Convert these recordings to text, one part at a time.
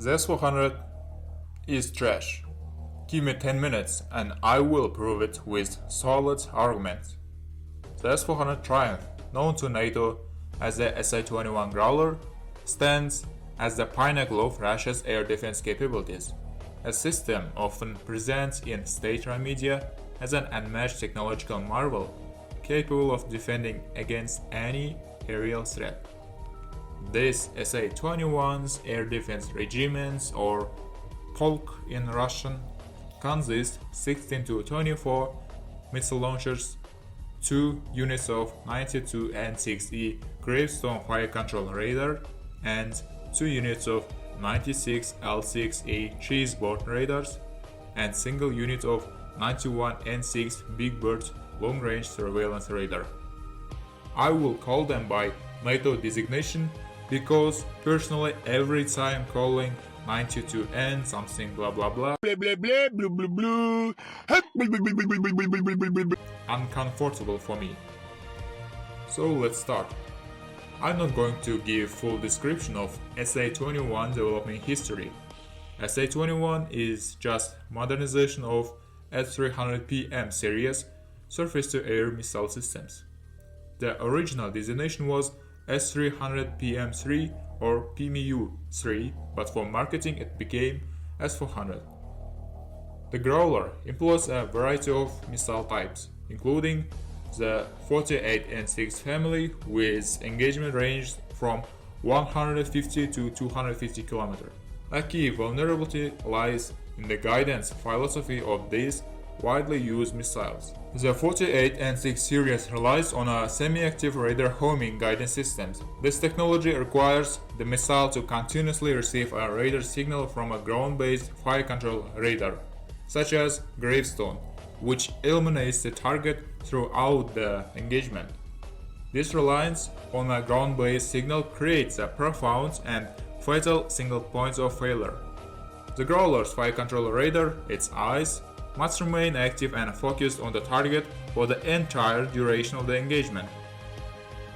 The S-400 is trash. Give me 10 minutes and I will prove it with solid arguments. The S-400 Triumf, known to NATO as the SI-21 Growler, stands as the pinnacle of Russia's air defense capabilities. A system often presents in state-run media as an unmatched technological marvel, capable of defending against any aerial threat. These SI-21's air defense regiments, or polk in Russian, consist 16 to 24 missile launchers, 2 units of 92 and 6E Gravestone fire control radar, and 2 units of 96 L6A cheeseboard radars, and single unit of 91 N6 Big Bird long-range surveillance radar. I will call them by NATO designation because personally every time calling 92N something blah blah blah uncomfortable for me. So let's start. I'm not going to give full description of SA-21 development history. SA-21 is just modernization of S-400PM series surface-to-air missile systems. The original designation was S-400PM3 or PMU-3, but for marketing it became S-400. The Growler employs a variety of missile types, including the 48N6 family with engagement range from 150 to 250 km. A key vulnerability lies in the guidance philosophy of these widely used missiles. The 48N6 series relies on a semi-active radar homing guidance systems. This technology requires the missile to continuously receive a radar signal from a ground-based fire control radar, such as Gravestone, which eliminates the target throughout the engagement. This reliance on a ground-based signal creates a profound and fatal single point of failure. The Growler's fire control radar, its eyes, must remain active and focused on the target for the entire duration of the engagement.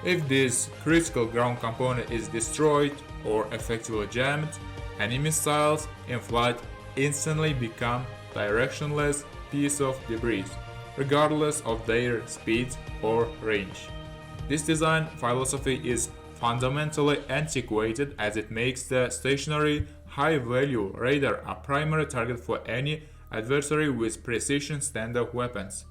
If this critical ground component is destroyed or effectively jammed, enemy missiles in flight instantly become directionless pieces of debris, regardless of their speed or range. This design philosophy is fundamentally antiquated as it makes the stationary high-value radar a primary target for any adversary with precision standoff weapons.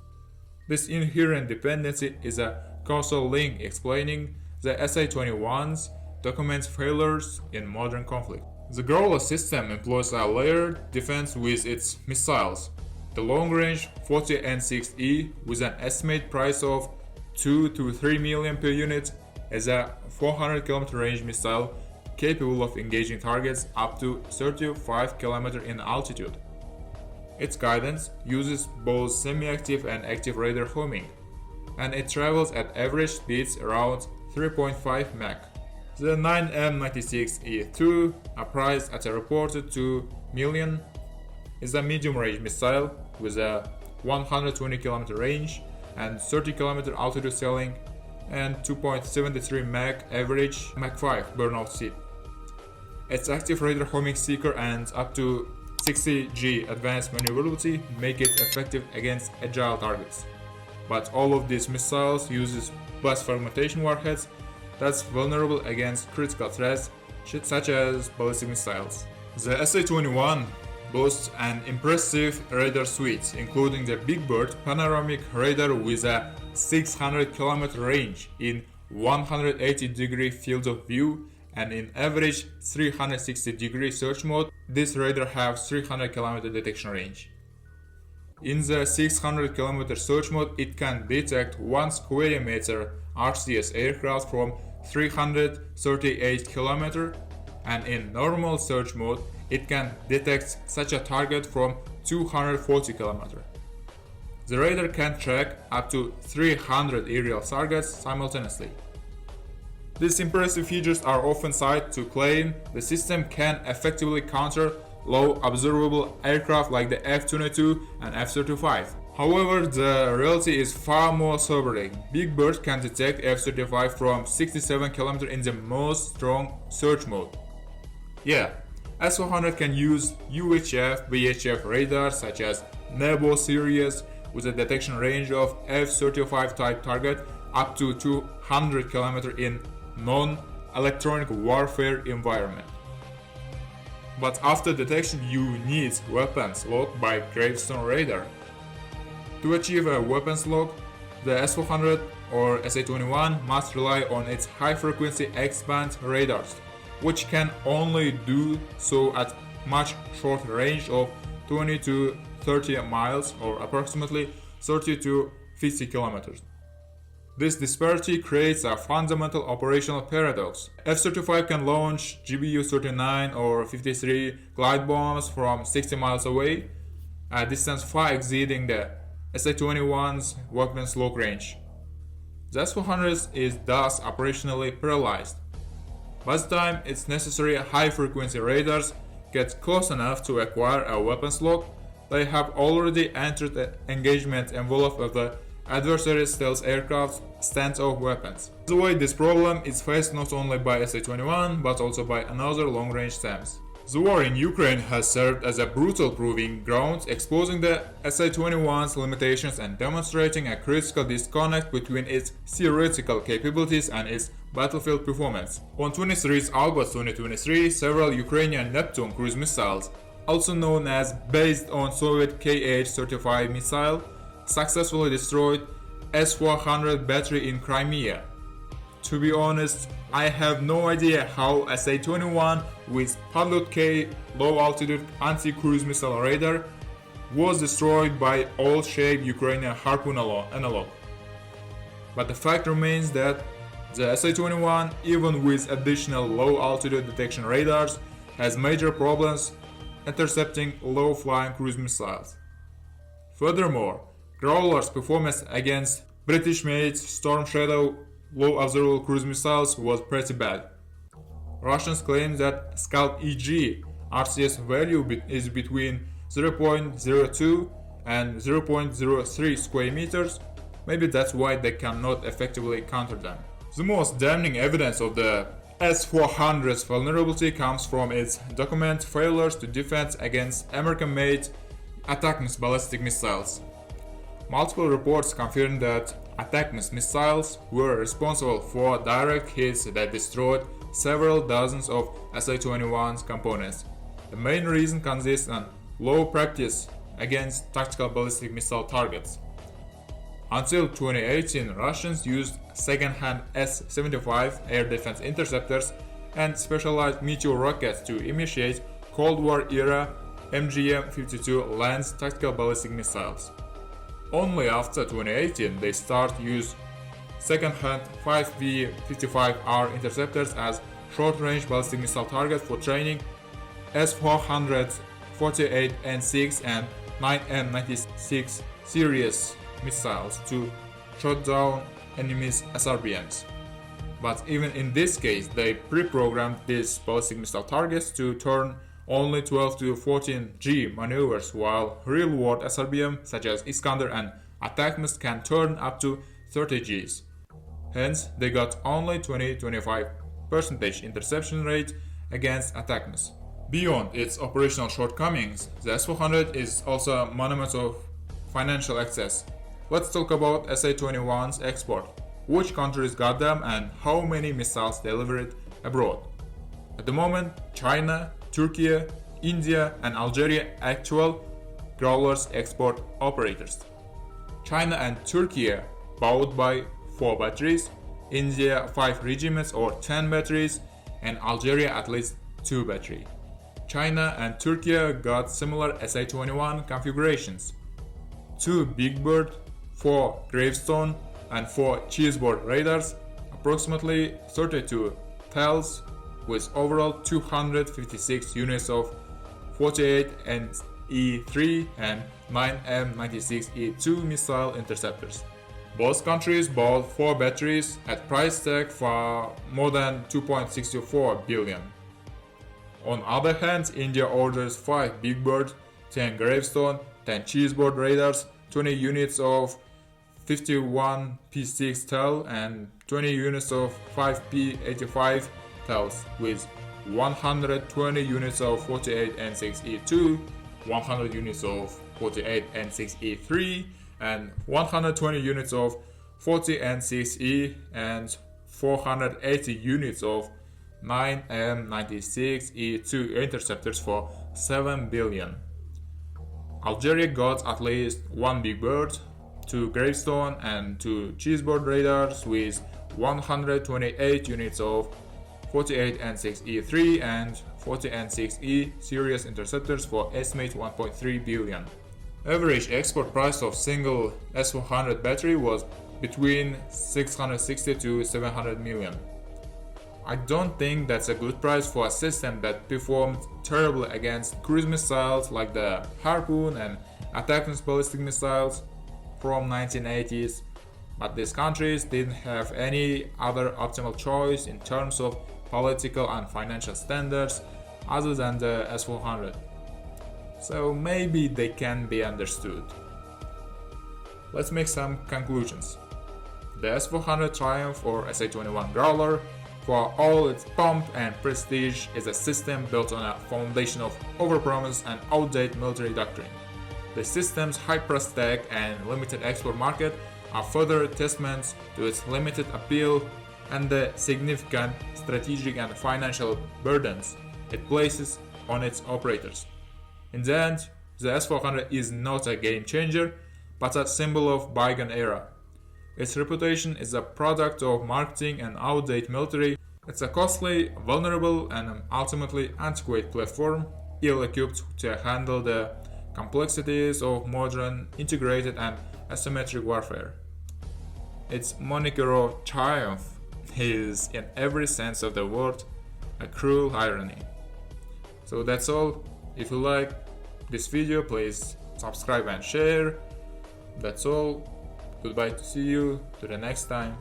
This inherent dependency is a causal link explaining the SI-21's documented failures in modern conflict. The Growler system employs a layered defense with its missiles. The long-range 40N6E, with an estimated price of 2 to 3 million per unit, is a 400 km range missile capable of engaging targets up to 35 km in altitude. Its guidance uses both semi-active and active radar homing, and it travels at average speeds around 3.5 Mach. The 9M96E2, a price at a reported 2 million, is a medium-range missile with a 120 km range and 30 km altitude ceiling and 2.73 Mach average Mach 5 burnout speed. Its active radar homing seeker and up to 60G advanced maneuverability make it effective against agile targets. But all of these missiles uses blast fragmentation warheads that's vulnerable against critical threats such as ballistic missiles. The SA-21 boasts an impressive radar suite, including the Big Bird panoramic radar with a 600 km range in 180-degree field of view, and in average 360-degree search mode. This radar has 300 km detection range. In the 600 km search mode, it can detect 1 square meter RCS aircraft from 338 km, and in normal search mode, it can detect such a target from 240 km. The radar can track up to 300 aerial targets simultaneously. These impressive features are often cited to claim the system can effectively counter low-observable aircraft like the F-22 and F-35. However, the reality is far more sobering. Big Bird can detect F-35 from 67 km in the most strong search mode. Yeah, S-400 can use UHF, VHF radars such as Nebo series with a detection range of F-35 type target up to 200 km in non-electronic warfare environment. But after detection you need weapons locked by gravestone radar. To achieve a weapons lock, the S-400 or SA-21 must rely on its high-frequency X-band radars, which can only do so at much shorter range of 20 to 30 miles or approximately 30 to 50 kilometers. This disparity creates a fundamental operational paradox. F-35 can launch GBU-39 or 53 glide bombs from 60 miles away, a distance far exceeding the SA-21's weapons lock range. The S-400 is thus operationally paralyzed. By the time its necessary high-frequency radars get close enough to acquire a weapons lock, they have already entered the engagement envelope of the adversary's stealth aircraft's standoff weapons. By the way, this problem is faced not only by SA-21 but also by another long-range SAMs. The war in Ukraine has served as a brutal proving ground, exposing the SA-21's limitations and demonstrating a critical disconnect between its theoretical capabilities and its battlefield performance. On 23 August 2023, several Ukrainian Neptune cruise missiles, also known as based on Soviet Kh-35 missile, successfully destroyed S-400 battery in Crimea. To be honest, I have no idea how SA-21 with Padlot K low-altitude anti-cruise missile radar was destroyed by old-shaped Ukrainian Harpoon analog. But the fact remains that the SA-21, even with additional low-altitude detection radars, has major problems intercepting low-flying cruise missiles. Furthermore, Growler's performance against British-made Storm Shadow low-observable cruise missiles was pretty bad. Russians claim that Scalp EG RCS value is between 0.02 and 0.03 square meters. Maybe that's why they cannot effectively counter them. The most damning evidence of the S-400's vulnerability comes from its documented failures to defend against American-made ATACMS ballistic missiles. Multiple reports confirm that ATACMS missiles were responsible for direct hits that destroyed several dozens of SA-21's components. The main reason consists in low practice against tactical ballistic missile targets. Until 2018, Russians used second-hand S-75 air defense interceptors and specialized Meteor rockets to initiate Cold War-era MGM-52 Lance tactical ballistic missiles. Only after 2018 they start use second-hand 5V-55R interceptors as short-range ballistic missile targets for training S-400, 48N6 and 9M96 series missiles to shut down enemy's SRBMs. But even in this case, they pre-programmed these ballistic missile targets to turn only 12 to 14 G maneuvers, while real-world SRBM such as Iskander and ATACMS can turn up to 30 Gs. Hence, they got only 20-25% interception rate against ATACMS. Beyond its operational shortcomings, the S-400 is also a monument of financial excess. Let's talk about SA-21's export. Which countries got them and how many missiles delivered abroad. At the moment, China, Turkey, India and Algeria actual Growlers export operators. China and Turkey bought by 4 batteries, India 5 regiments or 10 batteries, and Algeria at least 2 batteries. China and Turkey got similar SA-21 configurations. 2 Big Bird, 4 Gravestone and 4 Cheeseboard radars, approximately 32 TELs with overall 256 units of 48NE3 and 9M96E2 missile interceptors. Both countries bought 4 batteries at price tag for more than 2.64 billion. On the other hand, India orders 5 Big Bird, 10 Gravestone, 10 Cheeseboard radars, 20 units of 51P6 TEL and 20 units of 5P85 TELs with 120 units of 48 N6E2, 100 units of 48 N6E3, and 120 units of 40 N6E, and 480 units of 9M96E2 interceptors for 7 billion. Algeria got at least one big bird, 2 gravestone and 2 cheeseboard radars with 128 units of 48 N6E3 and 40 N6E series interceptors for estimated 1.3 billion. Average export price of single S-400 battery was between 660 to 700 million. I don't think that's a good price for a system that performed terribly against cruise missiles like the Harpoon and ATACMS ballistic missiles from 1980s, but these countries didn't have any other optimal choice in terms of political and financial standards other than the S-400. So maybe they can be understood. Let's make some conclusions. The S-400 Triumph or SA-21 Growler, for all its pomp and prestige, is a system built on a foundation of overpromise and outdated military doctrine. The system's high price tag and limited export market are further testaments to its limited appeal and the significant strategic and financial burdens it places on its operators. In the end, the S-400 is not a game changer, but a symbol of bygone era. Its reputation is a product of marketing and outdated military. It's a costly, vulnerable, and ultimately antiquated platform, ill-equipped to handle the complexities of modern, integrated, and asymmetric warfare. Its moniker of Triumph is, in every sense of the word, a cruel irony. So that's all. If you like this video, please subscribe and share. That's all. Goodbye, to see you to the next time.